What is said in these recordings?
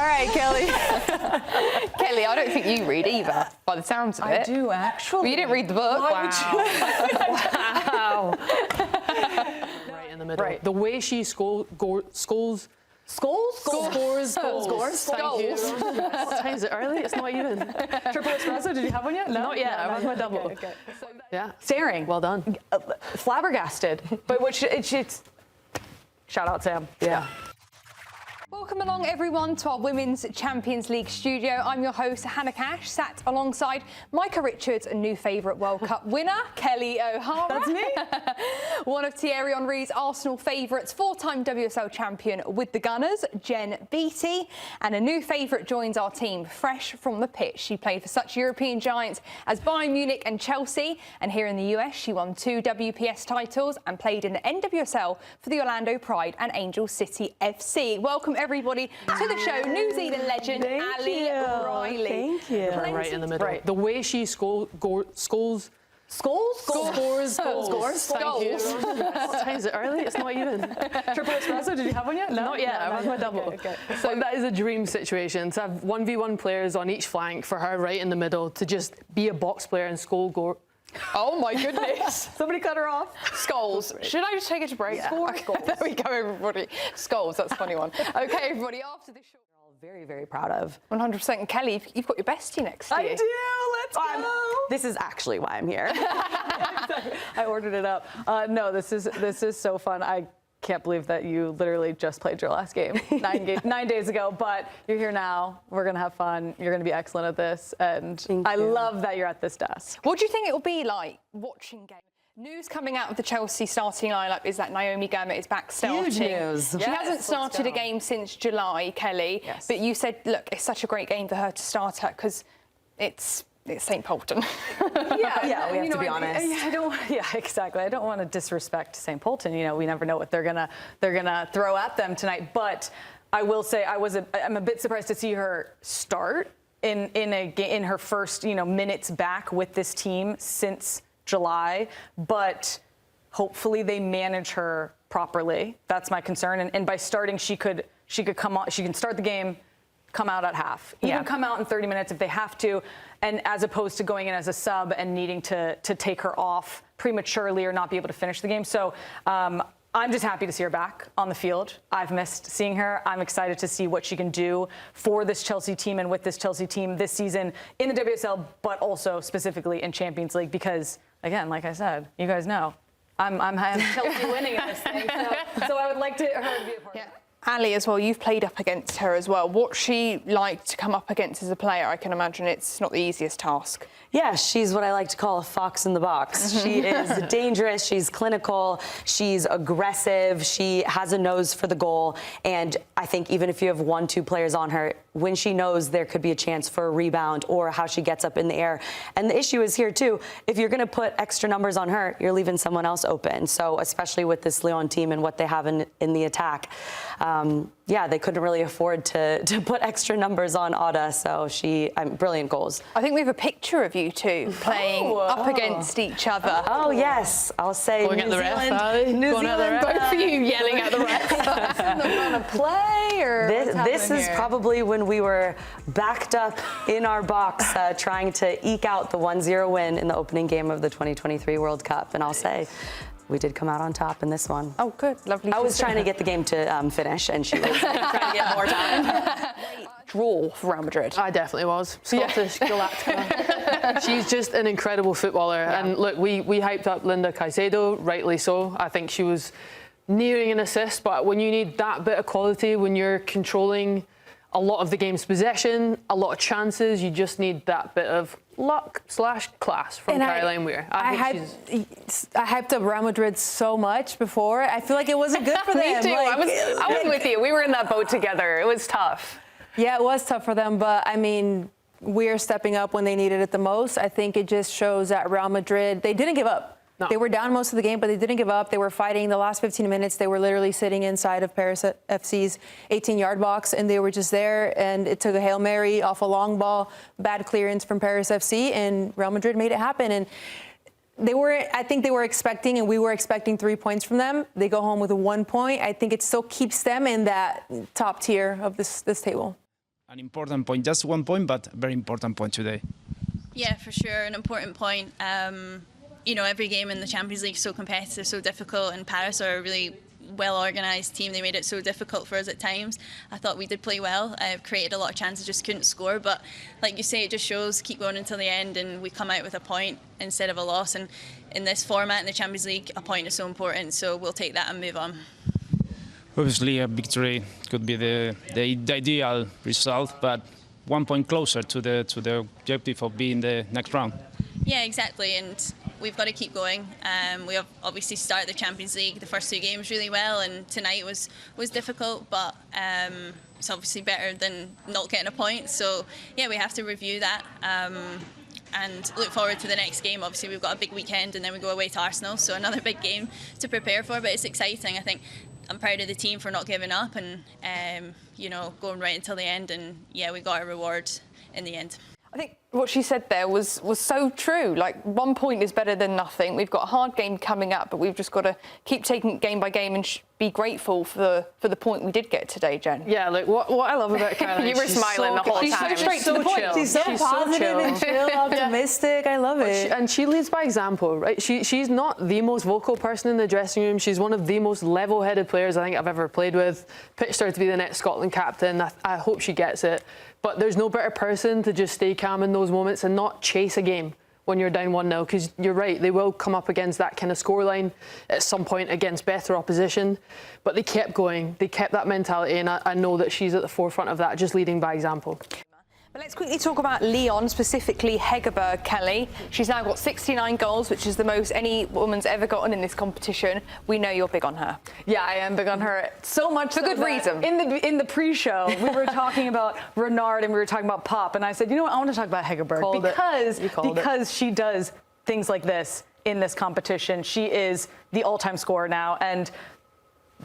right, Kelley. Kelley, I don't think you read either, by the sounds of it. I do, actually. Well, you didn't read the book. Wow. Wow. Right in the middle. Right. The way she scores. Scores? Scores. Thank you. What time is it early? It's not even. Triple espresso, did you have one yet? No? Not yet. I have my double. Okay. So, Yeah. staring. Well done. Flabbergasted. But it's shout out, Sam. Yeah. Welcome along, everyone, to our Women's Champions League studio. I'm your host, Hannah Cash, sat alongside Micah Richards, a new favourite World Cup winner, Kelley O'Hara. That's me. One of Thierry Henry's Arsenal favourites, four-time WSL champion with the Gunners, Jen Beattie. And a new favourite joins our team, fresh from the pitch. She played for such European giants as Bayern Munich and Chelsea. And here in the US, she won 2 WPS titles and played in the NWSL for the Orlando Pride and Angel City FC. Welcome, everybody, to the show, New Zealand legend, Ali Riley. Thank you. Right in the middle. Right. The way she scores. Scores? Scores. Thank you. What time is it early? It's not even. Triple espresso, did you have one yet? No? Not yet. I have my double. Okay. So that is a dream situation, to have 1v1 players on each flank, for her right in the middle to just be a box player and score. Oh, my goodness. Somebody cut her off. Skulls. Should I just take it to break? Yeah. Okay, there we go, everybody. Skulls, that's a funny one. Okay, everybody, after this short... Very, very proud of. 100%. And Kelley, you've got your bestie next to you. I do. Let's go. This is actually why I'm here. I ordered it up. No, this is so fun. I can't believe that you literally just played your last game 9 days ago, but you're here now. We're going to have fun. You're going to be excellent at this. And I love that you're at this desk. What do you think it will be like watching games? News coming out of the Chelsea starting lineup is that Naomi Gurmit is back starting. Huge news. She hasn't started a game since July, Kelley. Yes. But you said, look, it's such a great game for her to start at because it's St. Polten. Yeah, we have to be honest. Yeah, exactly. I don't want to disrespect St. Polten. You know, we never know what they're gonna throw at them tonight. But I will say I'm a bit surprised to see her start in her first minutes back with this team since July. But hopefully they manage her properly. That's my concern. And by starting, she could come on. She can start the game, come out at half, even come out in 30 minutes if they have to, and as opposed to going in as a sub and needing to take her off prematurely or not be able to finish the game. So I'm just happy to see her back on the field. I've missed seeing her. I'm excited to see what she can do for this Chelsea team and with this Chelsea team this season in the WSL, but also specifically in Champions League because, again, like I said, you guys know, I'm Chelsea winning in this thing. So I would like her to be a part of it. Ali, as well, you've played up against her as well. What's she like to come up against as a player? I can imagine it's not the easiest task. Yeah, she's what I like to call a fox in the box. She is dangerous, she's clinical, she's aggressive, she has a nose for the goal. And I think even if you have 1-2 players on her, when she knows there could be a chance for a rebound or how she gets up in the air. And the issue is here, too, if you're going to put extra numbers on her, you're leaving someone else open. So especially with this Lyon team and what they have in the attack, they couldn't really afford to put extra numbers on Ada. So brilliant goals. I think we have a picture of you two playing up against each other. Oh, yes. I'll say Going New at the ref, Zealand. Ali. New Going at the Zealand. ref. Both of you yelling at the ref. Going to play or This is probably when we were backed up in our box trying to eke out the 1-0 win in the opening game of the 2023 World Cup. And I'll say, we did come out on top in this one. Oh, good. Lovely. I was trying to get the game to finish, and she was trying to get more time. Draw for Real Madrid. I definitely was. Scottish Galactica. She's just an incredible footballer. Yeah. And look, we hyped up Linda Caicedo, rightly so. I think she was nearing an assist, but when you need that bit of quality, when you're controlling a lot of the game's possession, a lot of chances, you just need that bit of luck/class from Caroline Weir. I hyped up Real Madrid so much before. I feel like it wasn't good for them. Me too. I was with you. We were in that boat together. It was tough. Yeah, it was tough for them, but I mean, Weir stepping up when they needed it the most. I think it just shows that Real Madrid, they didn't give up. No. They were down most of the game, but they didn't give up. They were fighting the last 15 minutes. They were literally sitting inside of Paris FC's 18-yard box, and they were just there. And it took a Hail Mary off a long ball, bad clearance from Paris FC, and Real Madrid made it happen. And I think they were expecting, and we were expecting 3 points from them. They go home with a 1 point. I think it still keeps them in that top tier of this table. an important point, just 1 point, but a very important point today. Yeah, for sure, an important point. You know, every game in the Champions League is so competitive, so difficult, and Paris are a really well-organised team. They made it so difficult for us at times. I thought we did play well, created a lot of chances, just couldn't score. But like you say, it just shows keep going until the end, and we come out with a point instead of a loss. And in this format in the Champions League, a point is so important, so we'll take that and move on. Obviously, a victory could be the ideal result, but 1 point closer to the objective of being the next round. Yeah, exactly, and we've got to keep going. We have obviously started the Champions League, the first 2 games really well, and tonight was difficult, but it's obviously better than not getting a point. So yeah, we have to review that and look forward to the next game. Obviously, we've got a big weekend, and then we go away to Arsenal, so another big game to prepare for. But it's exciting. I think I'm proud of the team for not giving up and you know, going right until the end. And yeah, we got a reward in the end. I think what she said there was so true. Like, 1 point is better than nothing. We've got a hard game coming up, but we've just got to keep taking it game by game and be grateful for the point we did get today, Jen. Yeah, look, what I love about Caroline, You were smiling the whole she's time. so straight to the point. She's so positive and chill, optimistic. I love it. And she leads by example, right? She's not the most vocal person in the dressing room. She's one of the most level-headed players I think I've ever played with. Pitched her to be the next Scotland captain. I hope she gets it. But there's no better person to just stay calm in those moments and not chase a game when you're down 1-0, because you're right, they will come up against that kind of scoreline at some point against better opposition. But they kept going, they kept that mentality, and I know that she's at the forefront of that, just leading by example. But let's quickly talk about Lyon, specifically Hegerberg, Kelley. She's now got 69 goals, which is the most any woman's ever gotten in this competition. We know you're big on her. Yeah, I am big on her. So much for good reason. In the pre-show, we were talking about Renard and we were talking about Pop, and I said, you know what, I want to talk about Hegerberg because she does things like this in this competition. She is the all-time scorer now, and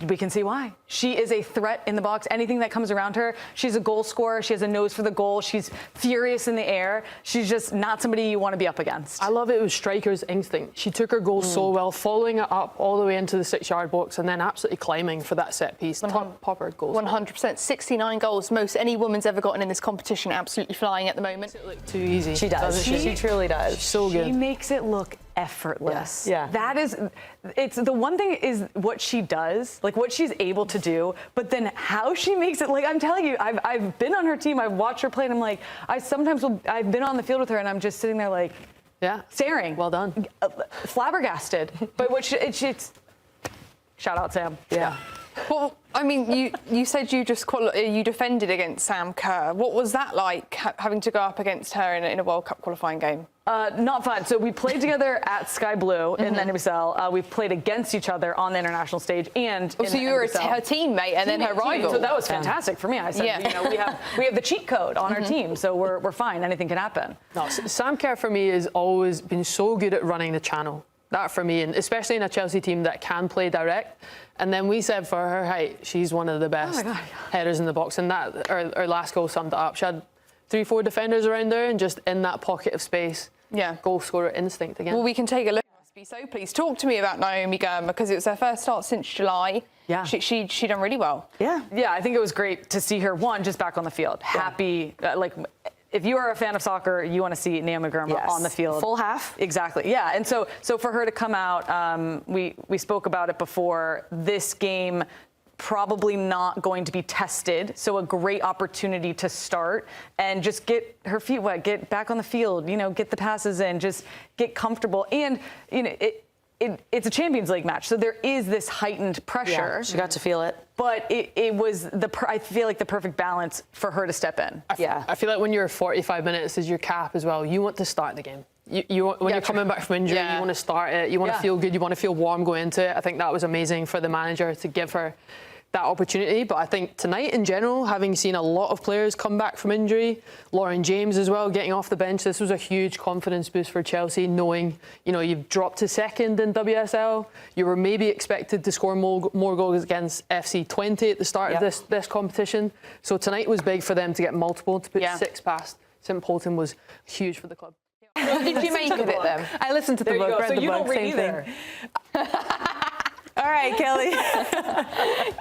we can see why. She is a threat in the box. Anything that comes around her, she's a goal scorer. She has a nose for the goal. She's furious in the air. She's just not somebody you want to be up against. I love it with striker's instinct. She took her goal so well, following it up all the way into the 6-yard box and then absolutely climbing for that set piece. Pop her goals. 100%. 69 goals, most any woman's ever gotten in this competition. Absolutely flying at the moment. It look too easy. She does. She truly does. She's so good. She makes it look effortless. Yes. Yeah. That is, it's the one thing is what she does, like what she's able to do, but then how she makes it, like I'm telling you, I've been on her team, I've watched her play, and I'm like, I've been on the field with her and I'm just sitting there like, yeah, staring. Well done. Flabbergasted. But what it's shout out Sam. Yeah. Well, I mean, you said you defended against Sam Kerr. What was that like, having to go up against her in a World Cup qualifying game? Not fun. So we played together at Sky Blue in the NWSL. We've played against each other on the international stage and so you were her teammate and then her rival. So that was fantastic for me. I said, you know, we have the cheat code on our team, so we're fine. Anything can happen. No, Sam Kerr for me has always been so good at running the channel. That for me, and especially in a Chelsea team that can play direct. And then we said for her height, she's one of the best headers in the box. And that, our last goal summed it up. She had 3-4 defenders around there, and just in that pocket of space, goal scorer instinct again. Well, we can take a look. Be so pleased. Talk to me about Naomi Gurma, because it was her first start since July. Yeah, she done really well. Yeah, I think it was great to see her just back on the field, happy, like. If you are a fan of soccer, you want to see Naomi Gurma on the field. Full half. Exactly, yeah. And so for her to come out, we spoke about it before, this game probably not going to be tested, so a great opportunity to start and just get her feet wet, get back on the field, you know, get the passes in, just get comfortable. And, you know, it's a Champions League match, so there is this heightened pressure. Yeah, she got to feel it. But it was I feel like the perfect balance for her to step in. I feel like when you're 45 minutes is your cap as well, you want to start the game. When you're coming back from injury, you want to start it, you want to feel good, you want to feel warm going into it. I think that was amazing for the manager to give her that opportunity. But I think tonight in general, having seen a lot of players come back from injury, Lauren James as well getting off the bench, this was a huge confidence boost for Chelsea, knowing, you know, you've dropped to second in WSL, you were maybe expected to score more goals against FC 20 at the start of this competition. So tonight was big for them to get multiple, to put 6 past St Polten was huge for the club. What did you make of it then? I listened to the book, read the book, don't read same either. thing. All right, Kelley.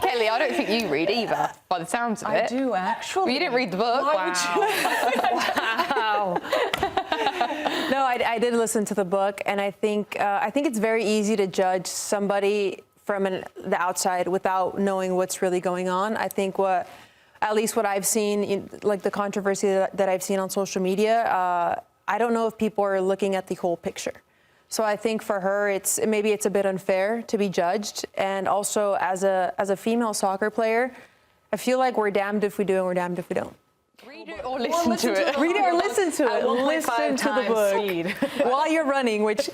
Kelley, I don't think you read either, by the sounds of it. I do, actually. Well, you didn't read the book. Why Wow. No, I did listen to the book, and I think it's very easy to judge somebody from the outside without knowing what's really going on. I think at least what I've seen, like the controversy that I've seen on social media, I don't know if people are looking at the whole picture. So I think for her, maybe it's a bit unfair to be judged. And also, as a female soccer player, I feel like we're damned if we do and we're damned if we don't. Read it or listen to it. Read it or listen to it. Listen to the book while you're running, which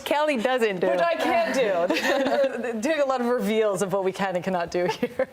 Kelley doesn't do. Which I can't do. Doing a lot of reveals of what we can and cannot do here.